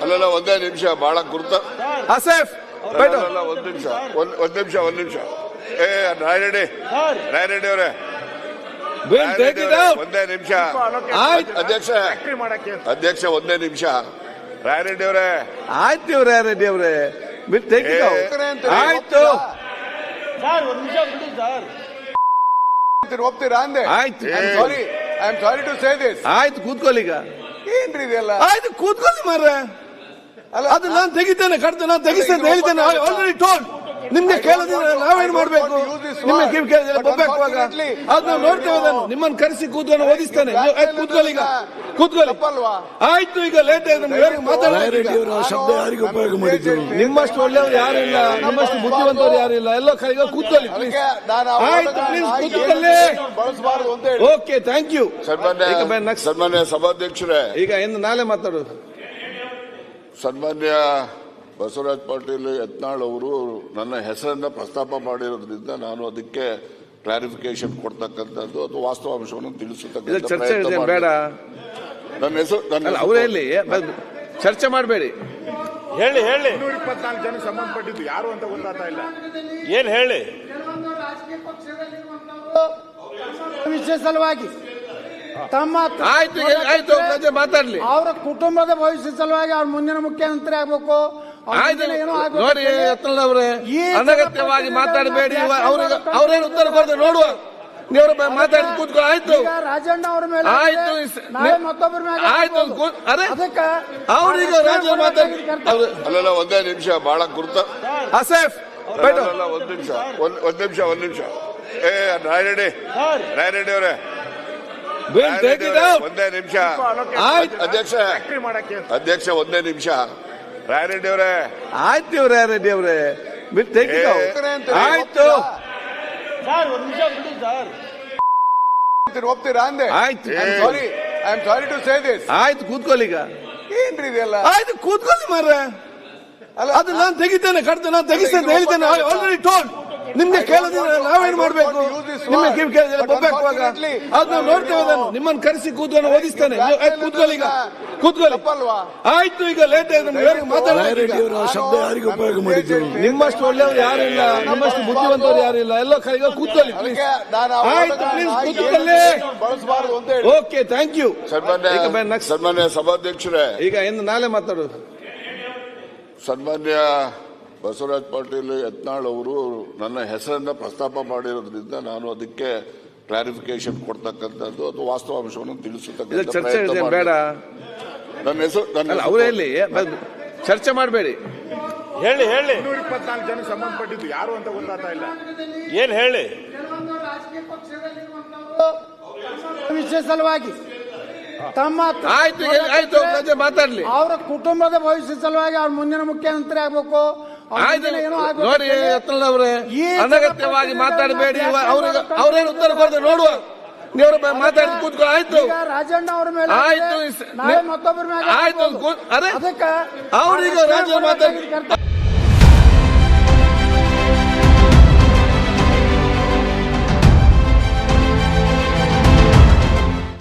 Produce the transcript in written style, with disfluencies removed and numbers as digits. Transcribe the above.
ಅಲ್ಲೆಲ್ಲ ಒಂದೇ ನಿಮಿಷ ಬಹಳ ಗುರುತ ಆಸೆಫ್ ಒಂದ್ ನಿಮಿಷ ಏ ರಾಯರೆಡ್ಡಿ ಅವರೇ ಒಂದೇ ನಿಮಿಷ ಅಧ್ಯಕ್ಷ ಒಂದೇ ನಿಮಿಷ ರಾಯರೆಡ್ಡಿ ಅವರೇ ಆಯ್ತು ರಾಯರೆಡ್ಡಿ ಅವರೇ ಆಯ್ತು ಒಪ್ತೀರಾ ಅಂದೆ ಆಯ್ತು I am sorry to say this. ಆಯ್ತು ಕೂತ್ಕೊಳ್ಳಿ ಈಗ. ಏನ್ರಿ ಇದೆಲ್ಲ? ಆಯ್ತು ಕೂತ್ಕೊಳ್ಳಿ ಮಾರ್ರೆ. ಅದು ನಾನು ತೆಗಿತೇನೆ ಕಡ್ದು ನಾನು ತೆಗಿಸ್ತೇನೆ ಹೇಳಿದ್ದೇನೆ ಆಲ್ರೆಡಿ ಟೋಲ್ಡ್. ನಿಮ್ಗೆ ಕೇಳೋದಿಲ್ಲ ನಾವೇನ್ ಮಾಡ್ಬೇಕು? ನಿಮ್ಗೆ ಕಿವಿ ಕೇಳಿದ್ರೆ ಬೊಬ್ಬಾಗುವಾಗ ಅದು ನಾವು ನೋಡ್ತೇವೆ. ಅದನ್ನು ನಿಮ್ಮನ್ನು ಕರೆಸಿ ಕೂತ್ಕೊಂಡು ಓದಿಸ್ತೇನೆ. ಕೂತ್ಕೊಳ್ಳಿ ಈಗ ಕೂತ್ಕೊಳ್ಳಿ. ಆಯ್ತು ಈಗ ಲೇಟ್ ಆಯ್ತು ಶಬ್ದ ಯಾರಿಗೆ ಉಪಯೋಗ ಮಾಡಿದ್ರು? ನಿಮ್ಮಷ್ಟು ಒಳ್ಳೆಯವರು ಯಾರಿಲ್ಲ, ನಿಮ್ಮಷ್ಟು ಬುದ್ಧಿವಂತರು ಯಾರಿಲ್ಲ. ಎಲ್ಲ ಕರೆಗ ಕೂತ್ಕೊಳ್ಳಿ ಪ್ಲೀಸ್. ಆಯ್ತು ಪ್ಲೀಸ್ ಕೂತ್ಕೊಳ್ಳಿ. ಬಳಸಬಾರದು ಅಂತ ಹೇಳಿ. Okay thank you. ಸನ್ಮಾನ್ಯ ಸಭಾಧ್ಯಕ್ಷರೇ, ಈಗ ಎಂದು ನಾಳೆ ಮಾತಾಡೋದು. ಸನ್ಮಾನ್ಯ ಬಸವರಾಜ ಪಾಟೀಲ್ ಯತ್ನಾಳ್ ಅವರು ನನ್ನ ಹೆಸರನ್ನ ಪ್ರಸ್ತಾಪ ಮಾಡಿರೋದ್ರಿಂದ ನಾನು ಅದಕ್ಕೆ ಕ್ಲಾರಿಫಿಕೇಶನ್ ಕೊಡ್ತಕ್ಕಂಥದ್ದು ಅದು ವಾಸ್ತವಾಂಶವನ್ನು ತಿಳಿಸತಕ್ಕಂಥ ಚರ್ಚೆ ಬೇಡ. ನನ್ನ ಹೆಸರು ಅವರೇ ಹೇಳಿ, ಚರ್ಚೆ ಮಾಡಬೇಡಿ. ಹೇಳಿ 224 ಜನ ಸಂಬಂಧಪಟ್ಟಿದ್ದು ಯಾರು ಅಂತ ಗೊತ್ತಾಗ್ತಾ ಇಲ್ಲ. ಏನ್ ಹೇಳಿ ವಿಷಯ ಸಲುವಾಗಿ ತಮ್ಮ ಆಯ್ತು ಮಾತಾಡ್ಲಿ. ಅವರ ಕುಟುಂಬದ ಭವಿಷ್ಯ ಸಲುವಾಗಿ ಅವ್ರ ಮುಂದಿನ ಮುಖ್ಯಮಂತ್ರಿ ಆಗ್ಬೇಕು. ನೋಡಿ ಯತ್ನಾಳ್ ಅವರೇ, ಅನಗತ್ಯವಾಗಿ ಮಾತಾಡಬೇಡಿ. ಅವ್ರೇನು ಉತ್ತರ ಕೊಡ್ತಾರೆ ನೋಡುವ. ನೀವು ಮಾತಾಡಿ ಕೂತ್ಕೊ. ಆಯ್ತು ರಾಜಣ್ಣ ಅವರ ಮೇಲೆ ಆಯ್ತು ಮತ್ತೊಬ್ಬರ ಮೇಲೆ ಆಯ್ತು. ಅದಕ್ಕೆ ಅವ್ರೀಗ ರಾಜ ಮಾತಾಡಿ ಅಲ್ಲೆಲ್ಲ ಒಂದೇ ನಿಮಿಷ ಬಹಳ ಗುರುತ ಆಸೆಫ್ ಒಂದ್ ನಿಮಿಷ ಏ ರಾಯರೆಡ್ಡಿ ಅವರೇ ಒಂದೇ ನಿಮಿಷ ಅಧ್ಯಕ್ಷ ಒಂದೇ ನಿಮಿಷ ರಾಯರೆಡ್ಡಿ ಅವರೇ ಆಯ್ತು ರಾಯರೆಡ್ಡಿ ಅವರೇ ಆಯ್ತು ಒಪ್ತೀರಾ ಅಂದೆ ಆಯ್ತು I am sorry to say this. ಆಯ್ತು ಕೂತ್ಕೊಳ್ಳಿ ಈಗ. ಏನ್ರಿ ಇದೆಲ್ಲ? ಆಯ್ತು ಕೂತ್ಕೊಳ್ಳಿ ಮಾರ್ರೆ. ಅದು ನಾನು ತೆಗಿತೇನೆ ಕಡ್ದು ನಾನು ತೆಗಿಸ್ತೇನೆ ಹೇಳಿದ್ದೇನೆ ಆಲ್ರೆಡಿ ಟೋಲ್ಡ್. ನಿಮ್ಗೆ ಕೇಳೋದಿಲ್ಲ ನಾವೇನ್ ಮಾಡ್ಬೇಕು? ನಿಮ್ಗೆ ಕಿವಿ ಕೇಳಿದ್ರೆ ಬೊಬ್ಬಾಗುವಾಗ ಅದು ನಾವು ನೋಡ್ತೇವೆ. ಅದನ್ನು ನಿಮ್ಮನ್ನು ಕರೆಸಿ ಕೂತ್ಕೊಂಡು ಓದಿಸ್ತೇನೆ. ಕೂತ್ಕೊಳ್ಳಿ ಈಗ ಕೂತ್ಕೊಳ್ಳಿ. ಆಯ್ತು ಈಗ ಲೇಟ್ ಆಯ್ತು ಮಾತಾಡೋದು. ಶಬ್ದ ಯಾರಿಗೆ ಉಪಯೋಗ ಮಾಡಿದ್ರು? ನಿಮ್ಮಷ್ಟು ಒಳ್ಳೆಯವರು ಯಾರಿಲ್ಲ, ನಿಮ್ಮಷ್ಟು ಬುದ್ಧಿವಂತರು ಯಾರಿಲ್ಲ. ಎಲ್ಲ ಕರೆಗ ಕೂತ್ಕೊಳ್ಳಿ ಪ್ಲೀಸ್. ಆಯ್ತು ಪ್ಲೀಸ್ ಕೂತ್ಕೊಳ್ಳಿ. ಬಳಸಬಾರದು ಅಂತ ಹೇಳಿ. Okay thank you. ಸನ್ಮಾನ್ಯ ಸಭಾಧ್ಯಕ್ಷರೇ, ಈಗ ಎಂದು ನಾಳೆ ಮಾತಾಡೋದು. ಸನ್ಮಾನ್ಯ ಬಸವರಾಜ ಪಾಟೀಲ್ ಯತ್ನಾಳ್ ಅವರು ನನ್ನ ಹೆಸರನ್ನ ಪ್ರಸ್ತಾಪ ಮಾಡಿರೋದ್ರಿಂದ ನಾನು ಅದಕ್ಕೆ ಕ್ಲಾರಿಫಿಕೇಶನ್ ಕೊಡ್ತಕ್ಕಂಥದ್ದು ಅದು ವಾಸ್ತವಾಂಶವನ್ನು ತಿಳಿಸತಕ್ಕಂಥ ಚರ್ಚೆ ಬೇಡ. ನನ್ನ ಹೆಸರು ಅವರೇ ಹೇಳಿ, ಚರ್ಚೆ ಮಾಡಬೇಡಿ. ಹೇಳಿ 224 ಜನ ಸಂಬಂಧಪಟ್ಟಿದ್ದು ಯಾರು ಅಂತ ಗೊತ್ತಾಗ್ತಾ ಇಲ್ಲ. ಏನ್ ಹೇಳಿ ವಿಷಯ ಸಲುವಾಗಿ ತಮ್ಮ ಆಯ್ತು ಮಾತಾಡ್ಲಿ. ಅವರ ಕುಟುಂಬದ ಭವಿಷ್ಯ ಸಲುವಾಗಿ ಅವ್ರ ಮುಂದಿನ ಮುಖ್ಯಮಂತ್ರಿ ಆಗ್ಬೇಕು. ನೋಡಿ ಯತ್ನಾಳ್ ಅವರೇ, ಅನಗತ್ಯವಾಗಿ ಮಾತಾಡಬೇಡಿ. ಅವ್ರೇನು ಉತ್ತರ ಕೊಡ್ತಾರೆ ನೋಡುವ. ನೀವು ಮಾತಾಡಿ ಕೂತ್ಕೊ. ಆಯ್ತು ರಾಜಣ್ಣ ಅವರ ಮೇಲೆ ಆಯ್ತು ಮತ್ತೊಬ್ಬರ ಮೇಲೆ ಆಯ್ತು. ಅದಕ್ಕೆ ಅವ್ರೀಗ ರಾಜ ಮಾತಾಡಿ